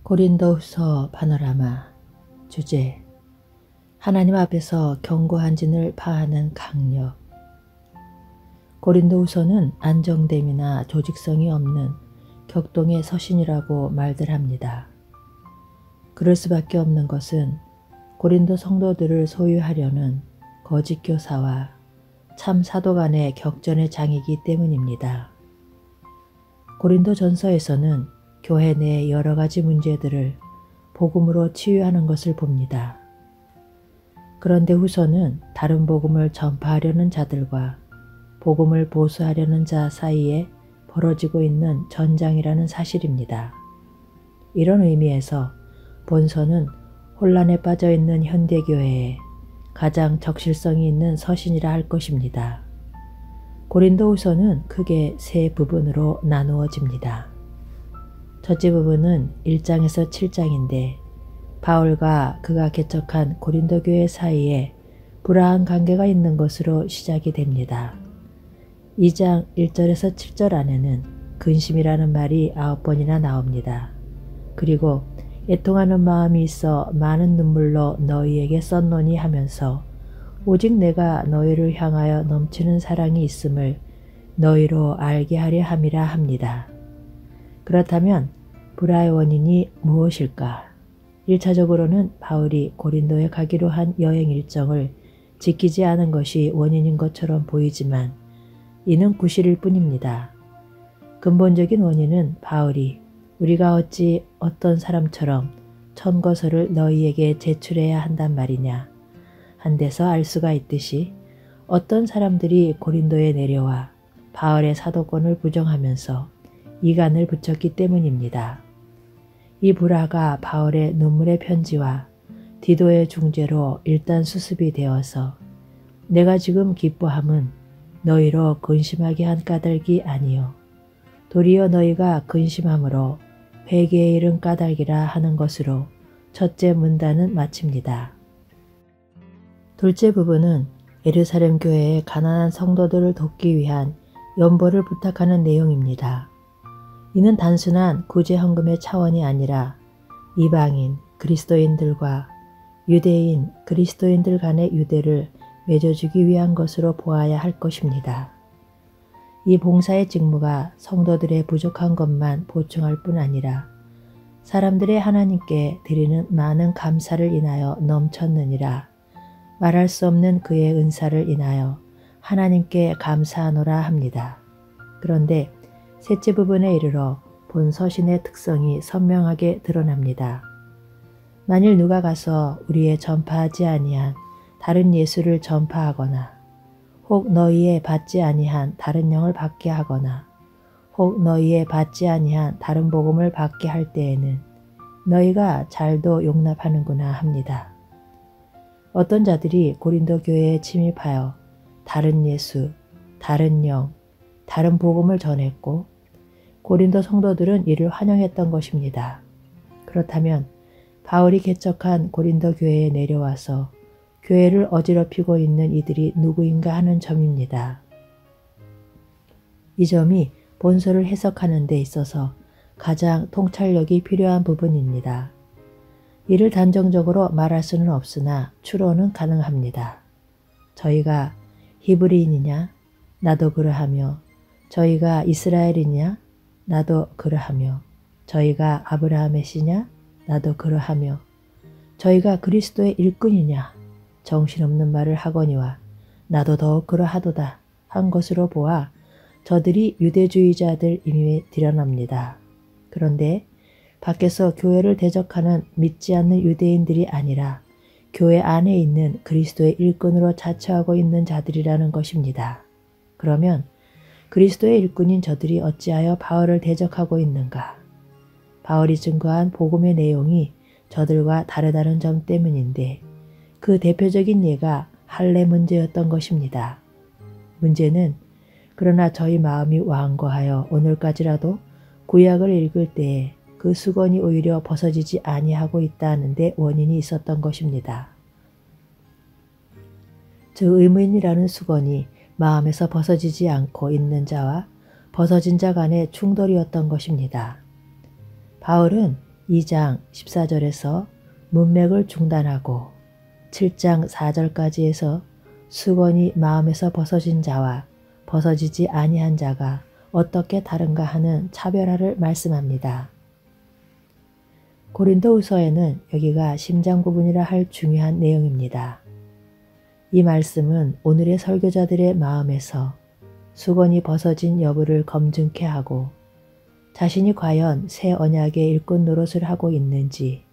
고린도후서 파노라마. 주제: 하나님 앞에서 견고한 진을 파하는 강력. 고린도후서는 안정됨이나 조직성이 없는 격동의 서신이라고 말들 합니다. 그럴 수밖에 없는 것은 고린도 성도들을 소유하려는 거짓 교사와 참 사도 간의 격전의 장이기 때문입니다. 고린도 전서에서는 교회 내 여러 가지 문제들을 복음으로 치유하는 것을 봅니다. 그런데 후서는 다른 복음을 전파하려는 자들과 복음을 보수하려는 자 사이에 벌어지고 있는 전장이라는 사실입니다. 이런 의미에서 본서는 혼란에 빠져 있는 현대교회에 가장 적실성이 있는 서신이라 할 것입니다. 고린도후서는 크게 세 부분으로 나누어집니다. 첫째 부분은 1장에서 7장인데 바울과 그가 개척한 고린도 교회 사이에 불화한 관계가 있는 것으로 시작이 됩니다. 2장 1절에서 7절 안에는 근심이라는 말이 9번이나 나옵니다. 그리고 애통하는 마음이 있어 많은 눈물로 너희에게 썼노니 하면서 오직 내가 너희를 향하여 넘치는 사랑이 있음을 너희로 알게 하려 함이라 합니다. 그렇다면 불화의 원인이 무엇일까? 1차적으로는 바울이 고린도에 가기로 한 여행 일정을 지키지 않은 것이 원인인 것처럼 보이지만 이는 구실일 뿐입니다. 근본적인 원인은 바울이 우리가 어찌 어떤 사람처럼 천거서를 너희에게 제출해야 한단 말이냐 한 데서 알 수가 있듯이 어떤 사람들이 고린도에 내려와 바울의 사도권을 부정하면서 이간을 붙였기 때문입니다. 이 불화가 바울의 눈물의 편지와 디도의 중재로 일단 수습이 되어서 내가 지금 기뻐함은 너희로 근심하게 한 까닭이 아니요 도리어 너희가 근심함으로 회개에 이른 까닭이라 하는 것으로 첫째 문단은 마칩니다. 둘째 부분은 예루살렘 교회의 가난한 성도들을 돕기 위한 연보를 부탁하는 내용입니다. 이는 단순한 구제 헌금의 차원이 아니라 이방인 그리스도인들과 유대인 그리스도인들 간의 유대를 맺어주기 위한 것으로 보아야 할 것입니다. 이 봉사의 직무가 성도들의 부족한 것만 보충할 뿐 아니라 사람들의 하나님께 드리는 많은 감사를 인하여 넘쳤느니라 말할 수 없는 그의 은사를 인하여 하나님께 감사하노라 합니다. 그런데 셋째 부분에 이르러 본 서신의 특성이 선명하게 드러납니다. 만일 누가 가서 우리의 전파하지 아니한 다른 예수를 전파하거나 혹 너희의 받지 아니한 다른 영을 받게 하거나 혹 너희의 받지 아니한 다른 복음을 받게 할 때에는 너희가 잘도 용납하는구나 합니다. 어떤 자들이 고린도 교회에 침입하여 다른 예수, 다른 영, 다른 복음을 전했고 고린도 성도들은 이를 환영했던 것입니다. 그렇다면 바울이 개척한 고린도 교회에 내려와서 교회를 어지럽히고 있는 이들이 누구인가 하는 점입니다. 이 점이 본서를 해석하는 데 있어서 가장 통찰력이 필요한 부분입니다. 이를 단정적으로 말할 수는 없으나 추론은 가능합니다. 저희가 히브리인이냐? 나도 그러하며 저희가 이스라엘이냐? 나도 그러하며 저희가 아브라함의 씨냐? 나도 그러하며 저희가 그리스도의 일꾼이냐? 정신없는 말을 하거니와 나도 더욱 그러하도다 한 것으로 보아 저들이 유대주의자들임이 드러납니다. 그런데 밖에서 교회를 대적하는 믿지 않는 유대인들이 아니라 교회 안에 있는 그리스도의 일꾼으로 자처하고 있는 자들이라는 것입니다. 그러면 그리스도의 일꾼인 저들이 어찌하여 바울을 대적하고 있는가? 바울이 증거한 복음의 내용이 저들과 다르다는 점 때문인데 그 대표적인 예가 할례 문제였던 것입니다. 문제는 그러나 저희 마음이 완고하여 오늘까지라도 구약을 읽을 때에 그 수건이 오히려 벗어지지 아니하고 있다는 데 원인이 있었던 것입니다. 저 의문이라는 수건이 마음에서 벗어지지 않고 있는 자와 벗어진 자 간의 충돌이었던 것입니다. 바울은 2장 14절에서 문맥을 중단하고 7장 4절까지 해서 수건이 마음에서 벗어진 자와 벗어지지 아니한 자가 어떻게 다른가 하는 차별화를 말씀합니다. 고린도후서에는 여기가 심장 부분이라 할 중요한 내용입니다. 이 말씀은 오늘의 설교자들의 마음에서 수건이 벗어진 여부를 검증케 하고 자신이 과연 새 언약의 일꾼 노릇을 하고 있는지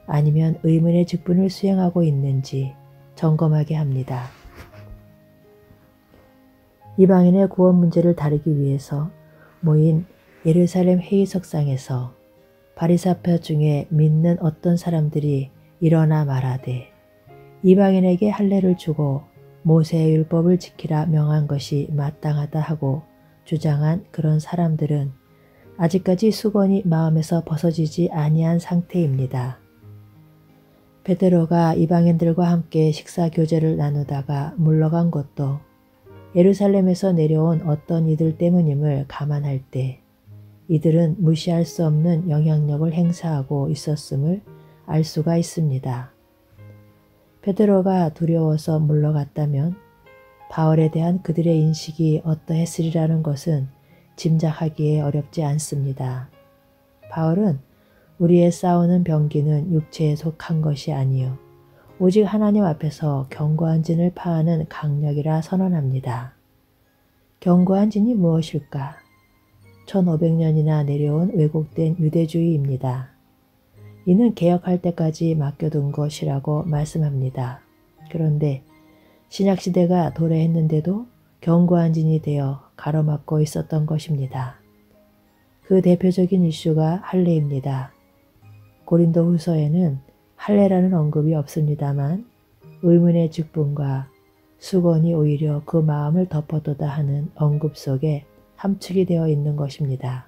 아니면 의문의 직분을 수행하고 있는지 점검하게 합니다. 이방인의 구원 문제를 다루기 위해서 모인 예루살렘 회의석상에서 바리사파 중에 믿는 어떤 사람들이 일어나 말하되 이방인에게 할례를 주고 모세의 율법을 지키라 명한 것이 마땅하다 하고 주장한 그런 사람들은 아직까지 수건이 마음에서 벗어지지 아니한 상태입니다. 베드로가 이방인들과 함께 식사 교제를 나누다가 물러간 것도 예루살렘에서 내려온 어떤 이들 때문임을 감안할 때 이들은 무시할 수 없는 영향력을 행사하고 있었음을 알 수가 있습니다. 베드로가 두려워서 물러갔다면 바울에 대한 그들의 인식이 어떠했으리라는 것은 짐작하기에 어렵지 않습니다. 바울은 우리의 싸우는 병기는 육체에 속한 것이 아니요 오직 하나님 앞에서 견고한 진을 파하는 강력이라 선언합니다. 견고한 진이 무엇일까? 1500년이나 내려온 왜곡된 유대주의입니다. 이는 개혁할 때까지 맡겨둔 것이라고 말씀합니다. 그런데 신약시대가 도래했는데도 견고한 진이 되어 가로막고 있었던 것입니다. 그 대표적인 이슈가 할례입니다. 고린도후서에는 할례라는 언급이 없습니다만 의문의 직분과 수건이 오히려 그 마음을 덮어두다 하는 언급 속에 함축이 되어 있는 것입니다.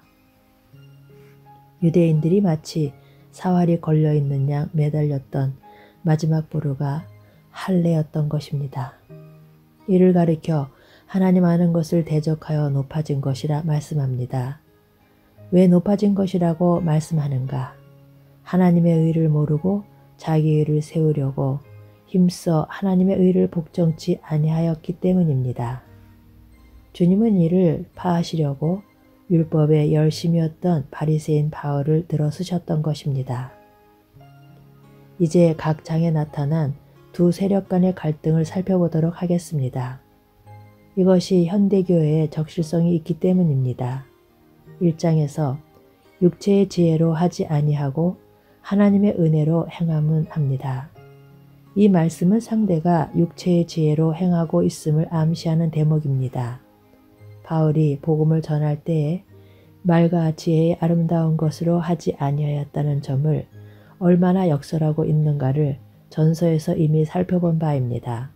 유대인들이 마치 사활이 걸려있는 양 매달렸던 마지막 보루가 할례였던 것입니다. 이를 가리켜 하나님 아는 것을 대적하여 높아진 것이라 말씀합니다. 왜 높아진 것이라고 말씀하는가? 하나님의 의를 모르고 자기 의를 세우려고 힘써 하나님의 의를 복종치 아니하였기 때문입니다. 주님은 이를 파하시려고 율법에 열심이었던 바리새인 바울을 들어쓰셨던 것입니다. 이제 각 장에 나타난 두 세력 간의 갈등을 살펴보도록 하겠습니다. 이것이 현대교회의 적실성이 있기 때문입니다. 1장에서 육체의 지혜로 하지 아니하고 하나님의 은혜로 행함은 합니다. 이 말씀은 상대가 육체의 지혜로 행하고 있음을 암시하는 대목입니다. 바울이 복음을 전할 때에 말과 지혜의 아름다운 것으로 하지 아니하였다는 점을 얼마나 역설하고 있는가를 전서에서 이미 살펴본 바입니다.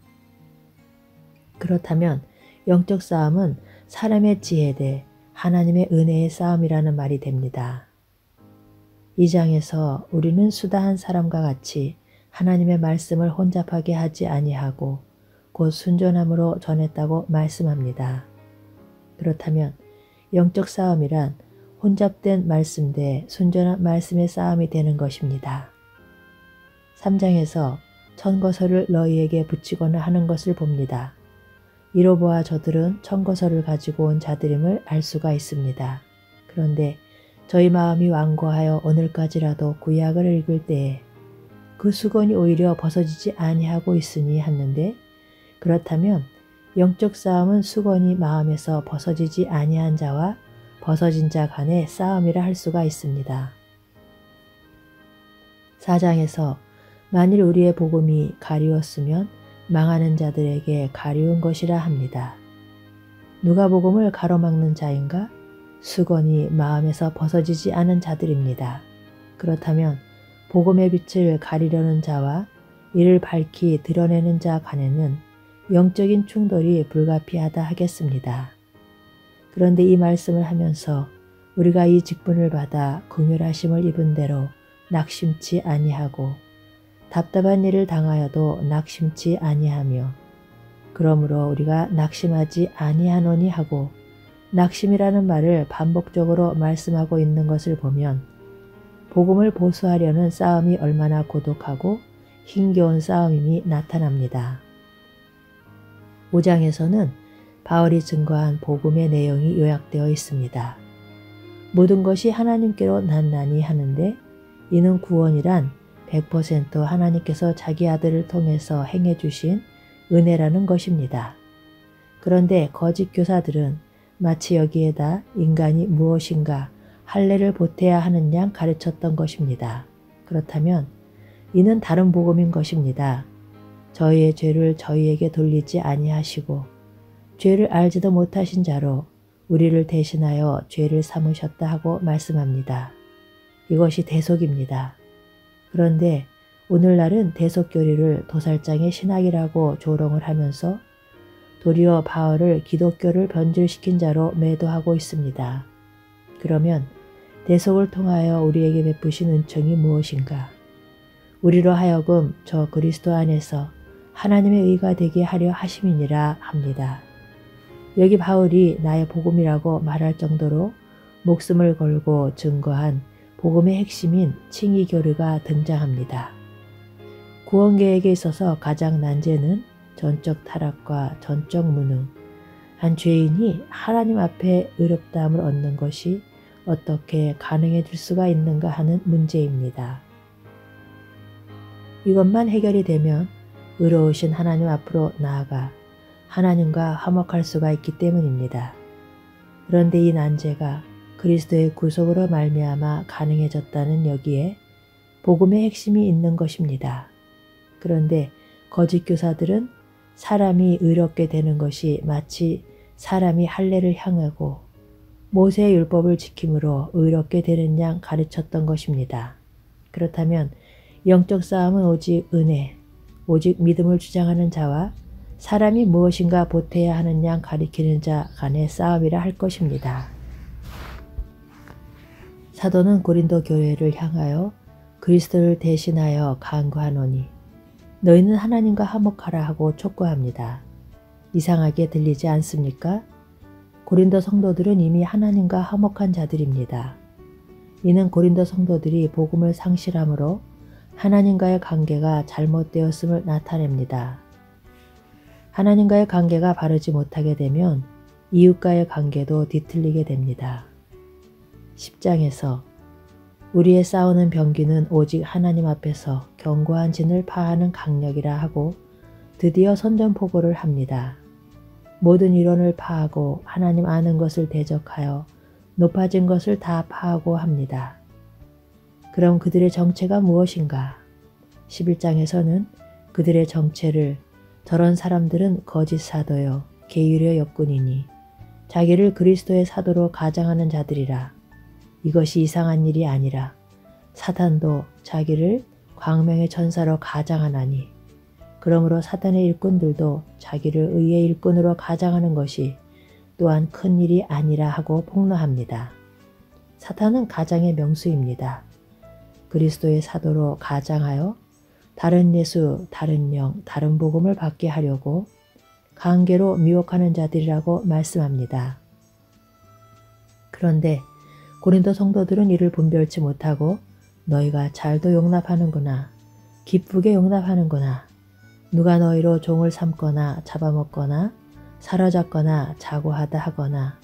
그렇다면 영적 싸움은 사람의 지혜 대 하나님의 은혜의 싸움이라는 말이 됩니다. 이 장에서 우리는 수다한 사람과 같이 하나님의 말씀을 혼잡하게 하지 아니하고 곧 순전함으로 전했다고 말씀합니다. 그렇다면 영적 싸움이란 혼잡된 말씀 대 순전한 말씀의 싸움이 되는 것입니다. 3장에서 천거설을 너희에게 붙이거나 하는 것을 봅니다. 이로 보아 저들은 천거설을 가지고 온 자들임을 알 수가 있습니다. 그런데 저희 마음이 완고하여 오늘까지라도 구약을 읽을 때에 그 수건이 오히려 벗어지지 아니하고 있으니 하는데 그렇다면 영적 싸움은 수건이 마음에서 벗어지지 아니한 자와 벗어진 자 간의 싸움이라 할 수가 있습니다. 4장에서 만일 우리의 복음이 가리웠으면 망하는 자들에게 가리운 것이라 합니다. 누가 복음을 가로막는 자인가? 수건이 마음에서 벗어지지 않은 자들입니다. 그렇다면 복음의 빛을 가리려는 자와 이를 밝히 드러내는 자 간에는 영적인 충돌이 불가피하다 하겠습니다. 그런데 이 말씀을 하면서 우리가 이 직분을 받아 긍휼하심을 입은 대로 낙심치 아니하고 답답한 일을 당하여도 낙심치 아니하며 그러므로 우리가 낙심하지 아니하노니 하고 낙심이라는 말을 반복적으로 말씀하고 있는 것을 보면 복음을 보수하려는 싸움이 얼마나 고독하고 힘겨운 싸움임이 나타납니다. 5장에서는 바울이 증거한 복음의 내용이 요약되어 있습니다. 모든 것이 하나님께로 난나니 하는데 이는 구원이란 100% 하나님께서 자기 아들을 통해서 행해 주신 은혜라는 것입니다. 그런데 거짓 교사들은 마치 여기에다 인간이 무엇인가 할례를 보태야 하는 양 가르쳤던 것입니다. 그렇다면 이는 다른 복음인 것입니다. 저희의 죄를 저희에게 돌리지 아니하시고 죄를 알지도 못하신 자로 우리를 대신하여 죄를 삼으셨다 하고 말씀합니다. 이것이 대속입니다. 그런데 오늘날은 대속교리를 도살장의 신학이라고 조롱을 하면서 도리어 바울을 기독교를 변질시킨 자로 매도하고 있습니다. 그러면 대속을 통하여 우리에게 베푸신 은총이 무엇인가? 우리로 하여금 저 그리스도 안에서 하나님의 의가 되게 하려 하심이니라 합니다. 여기 바울이 나의 복음이라고 말할 정도로 목숨을 걸고 증거한 복음의 핵심인 칭의교리가 등장합니다. 구원계획에 있어서 가장 난제는 전적 타락과 전적 무능, 한 죄인이 하나님 앞에 의롭다함을 얻는 것이 어떻게 가능해질 수가 있는가 하는 문제입니다. 이것만 해결이 되면 의로우신 하나님 앞으로 나아가 하나님과 화목할 수가 있기 때문입니다. 그런데 이 난제가 그리스도의 구속으로 말미암아 가능해졌다는 여기에 복음의 핵심이 있는 것입니다. 그런데 거짓 교사들은 사람이 의롭게 되는 것이 마치 사람이 할례를 향하고 모세의 율법을 지킴으로 의롭게 되는 양 가르쳤던 것입니다. 그렇다면 영적 싸움은 오직 은혜, 오직 믿음을 주장하는 자와 사람이 무엇인가 보태야 하는 양 가리키는 자 간의 싸움이라 할 것입니다. 사도는 고린도 교회를 향하여 그리스도를 대신하여 간구하노니 너희는 하나님과 화목하라 하고 촉구합니다. 이상하게 들리지 않습니까? 고린도 성도들은 이미 하나님과 화목한 자들입니다. 이는 고린도 성도들이 복음을 상실함으로 하나님과의 관계가 잘못되었음을 나타냅니다. 하나님과의 관계가 바르지 못하게 되면 이웃과의 관계도 뒤틀리게 됩니다. 10장에서 우리의 싸우는 병기는 오직 하나님 앞에서 견고한 진을 파하는 강력이라 하고 드디어 선전포고를 합니다. 모든 이론을 파하고 하나님 아는 것을 대적하여 높아진 것을 다 파하고 합니다. 그럼 그들의 정체가 무엇인가? 11장에서는 그들의 정체를 저런 사람들은 거짓 사도요 계율의 역군이니 자기를 그리스도의 사도로 가장하는 자들이라. 이것이 이상한 일이 아니라 사탄도 자기를 광명의 천사로 가장하나니 그러므로 사탄의 일꾼들도 자기를 의의 일꾼으로 가장하는 것이 또한 큰 일이 아니라 하고 폭로합니다. 사탄은 가장의 명수입니다. 그리스도의 사도로 가장하여 다른 예수, 다른 영, 다른 복음을 받게 하려고 강계로 미혹하는 자들이라고 말씀합니다. 그런데 고린도 성도들은 이를 분별치 못하고 너희가 잘도 용납하는구나. 기쁘게 용납하는구나. 누가 너희로 종을 삼거나 잡아먹거나 사로잡거나 자고하다 하거나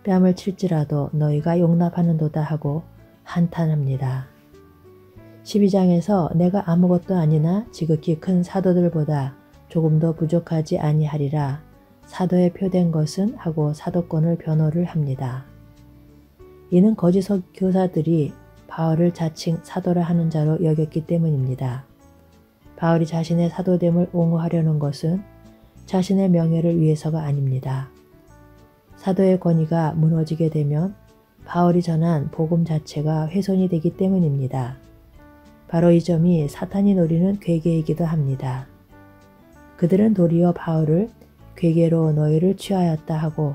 뺨을 칠지라도 너희가 용납하는도다 하고 한탄합니다. 12장에서 내가 아무것도 아니나 지극히 큰 사도들보다 조금도 부족하지 아니하리라. 사도에 표된 것은 하고 사도권을 변호를 합니다. 이는 거짓 교사들이 바울을 자칭 사도라 하는 자로 여겼기 때문입니다. 바울이 자신의 사도됨을 옹호하려는 것은 자신의 명예를 위해서가 아닙니다. 사도의 권위가 무너지게 되면 바울이 전한 복음 자체가 훼손이 되기 때문입니다. 바로 이 점이 사탄이 노리는 괴계이기도 합니다. 그들은 도리어 바울을 괴계로 너희를 취하였다 하고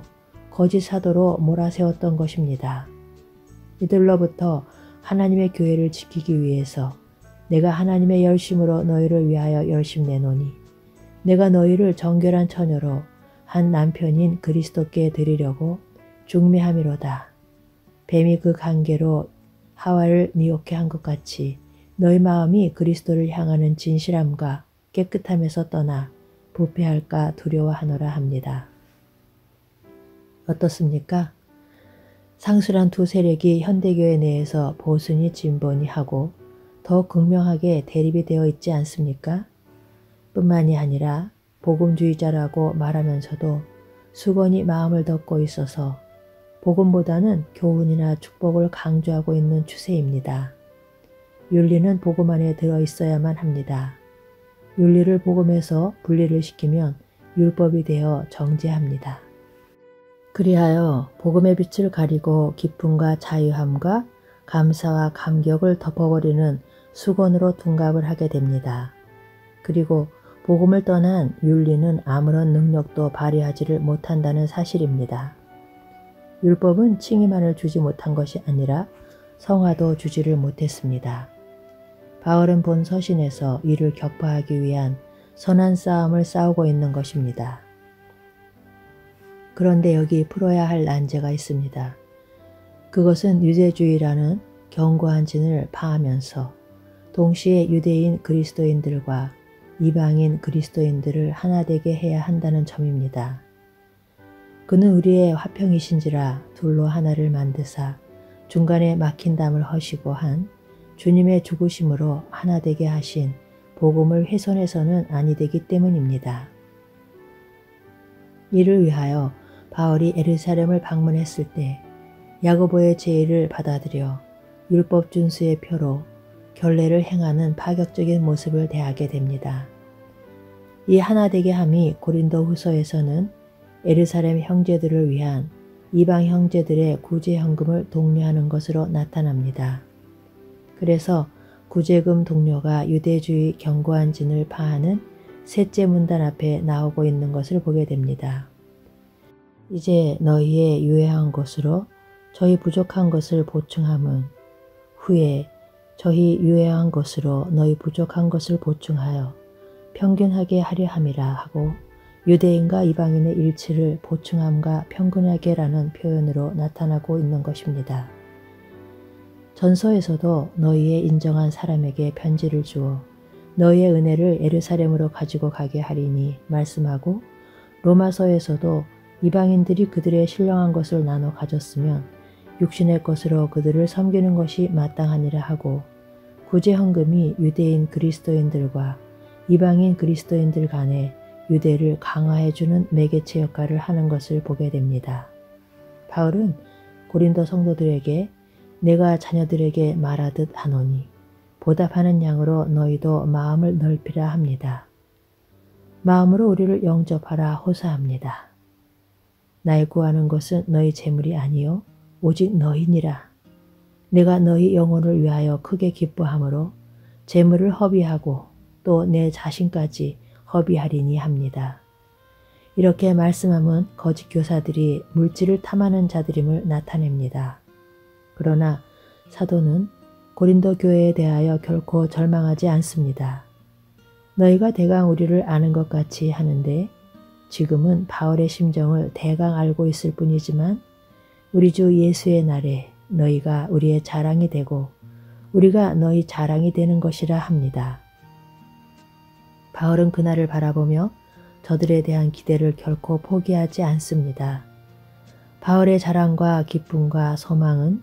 거짓 사도로 몰아세웠던 것입니다. 이들로부터 하나님의 교회를 지키기 위해서 내가 하나님의 열심으로 너희를 위하여 열심 내노니 내가 너희를 정결한 처녀로 한 남편인 그리스도께 드리려고 중매함이로다. 뱀이 그 관계로 하와를 미혹해 한 것 같이 너희 마음이 그리스도를 향하는 진실함과 깨끗함에서 떠나 부패할까 두려워하노라 합니다. 어떻습니까? 상술한 두 세력이 현대교회 내에서 보수니 진보니 하고 더 극명하게 대립이 되어 있지 않습니까? 뿐만이 아니라 복음주의자라고 말하면서도 수건이 마음을 덮고 있어서 복음보다는 교훈이나 축복을 강조하고 있는 추세입니다. 윤리는 복음 안에 들어있어야만 합니다. 윤리를 복음에서 분리를 시키면 율법이 되어 정죄합니다. 그리하여 복음의 빛을 가리고 기쁨과 자유함과 감사와 감격을 덮어버리는 수건으로 둔갑을 하게 됩니다. 그리고 복음을 떠난 윤리는 아무런 능력도 발휘하지를 못한다는 사실입니다. 율법은 칭의만을 주지 못한 것이 아니라 성화도 주지를 못했습니다. 바울은 본 서신에서 이를 격파하기 위한 선한 싸움을 싸우고 있는 것입니다. 그런데 여기 풀어야 할 난제가 있습니다. 그것은 유대주의라는 견고한 진을 파하면서 동시에 유대인 그리스도인들과 이방인 그리스도인들을 하나 되게 해야 한다는 점입니다. 그는 우리의 화평이신지라 둘로 하나를 만드사 중간에 막힌 담을 허시고 한 주님의 죽으심으로 하나 되게 하신 복음을 훼손해서는 아니 되기 때문입니다. 이를 위하여 바울이 예루살렘을 방문했을 때 야고보의 제의를 받아들여 율법 준수의 표로 결례를 행하는 파격적인 모습을 대하게 됩니다. 이 하나 되게 함이 고린도 후서에서는 예루살렘 형제들을 위한 이방 형제들의 구제 헌금을 독려하는 것으로 나타납니다. 그래서 구제금 독려가 유대주의 견고한 진을 파하는 셋째 문단 앞에 나오고 있는 것을 보게 됩니다. 이제 너희의 유해한 것으로 저희 부족한 것을 보충함은 후에 저희 유해한 것으로 너희 부족한 것을 보충하여 평균하게 하려 함이라 하고 유대인과 이방인의 일치를 보충함과 평균하게라는 표현으로 나타나고 있는 것입니다. 전서에서도 너희의 인정한 사람에게 편지를 주어 너희의 은혜를 예루살렘으로 가지고 가게 하리니 말씀하고 로마서에서도 이방인들이 그들의 신령한 것을 나눠 가졌으면 육신의 것으로 그들을 섬기는 것이 마땅하니라 하고 구제 헌금이 유대인 그리스도인들과 이방인 그리스도인들 간에 유대를 강화해주는 매개체 역할을 하는 것을 보게 됩니다. 바울은 고린도 성도들에게 내가 자녀들에게 말하듯 하노니 보답하는 양으로 너희도 마음을 넓히라 합니다. 마음으로 우리를 영접하라 호소합니다. 날 구하는 것은 너희 재물이 아니요 오직 너희니라. 내가 너희 영혼을 위하여 크게 기뻐하므로 재물을 허비하고 또 내 자신까지 허비하리니 합니다. 이렇게 말씀함은 거짓 교사들이 물질을 탐하는 자들임을 나타냅니다. 그러나 사도는 고린도 교회에 대하여 결코 절망하지 않습니다. 너희가 대강 우리를 아는 것 같이 하는데 지금은 바울의 심정을 대강 알고 있을 뿐이지만 우리 주 예수의 날에 너희가 우리의 자랑이 되고 우리가 너희 자랑이 되는 것이라 합니다. 바울은 그날을 바라보며 저들에 대한 기대를 결코 포기하지 않습니다. 바울의 자랑과 기쁨과 소망은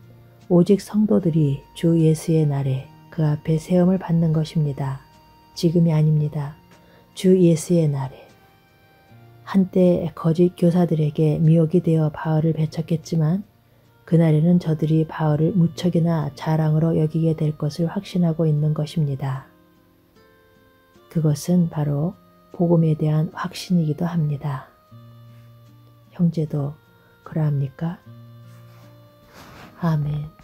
오직 성도들이 주 예수의 날에 그 앞에 세움을 받는 것입니다. 지금이 아닙니다. 주 예수의 날에. 한때 거짓 교사들에게 미혹이 되어 바울을 배척했지만 그날에는 저들이 바울을 무척이나 자랑으로 여기게 될 것을 확신하고 있는 것입니다. 그것은 바로 복음에 대한 확신이기도 합니다. 형제도 그러합니까? 아멘.